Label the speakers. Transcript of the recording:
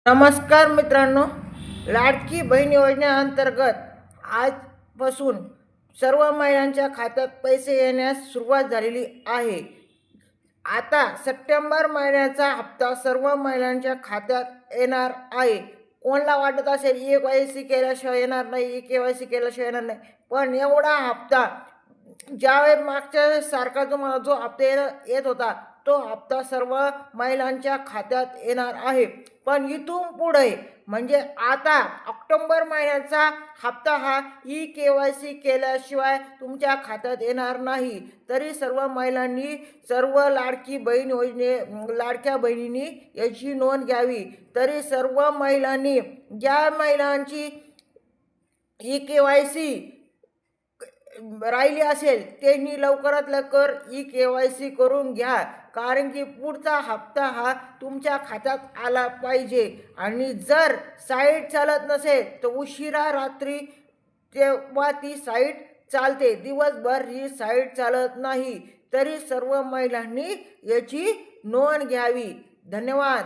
Speaker 1: नमस्कार मित्रांनो, लाडकी बहीण योजनेअंतर्गत आजपासून सर्व महिलांच्या खात्यात पैसे येण्यास सुरुवात झालेली आहे. आता सप्टेंबर महिन्याचा हप्ता सर्व महिलांच्या खात्यात येणार आहे. कोणाला वाटत असेल KYC केल्याशिवाय येणार नाही, KYC केल्याशिवाय येणार नाही, पण एवढा हप्ता ज्यावेळेस मागच्या सारखा तुम्हाला जो हप्ता येत होता तो हप्ता सर्व महिलांच्या खात्यात येणार आहे. पण इथून पुढे म्हणजे आता ऑक्टोबर महिन्याचा हप्ता हा KYC केल्याशिवाय तुमच्या खात्यात येणार नाही. तरी सर्व महिलांनी, सर्व लाडक्या बहिणींनी याची नोंद घ्यावी. तरी सर्व महिलांनी, ज्या महिलांची KYC राहिली असेल त्यांनी लवकरात लवकर KYC करून घ्या, कारण की पुढचा हप्ता हा तुमच्या खात्यात आला पाहिजे. आणि जर साईट चालत नसेल तर उशिरा रात्री तेव्हा ती साईट चालते, दिवसभर ही साईट चालत नाही. तरी सर्व महिलांनी याची नोंद घ्यावी. धन्यवाद.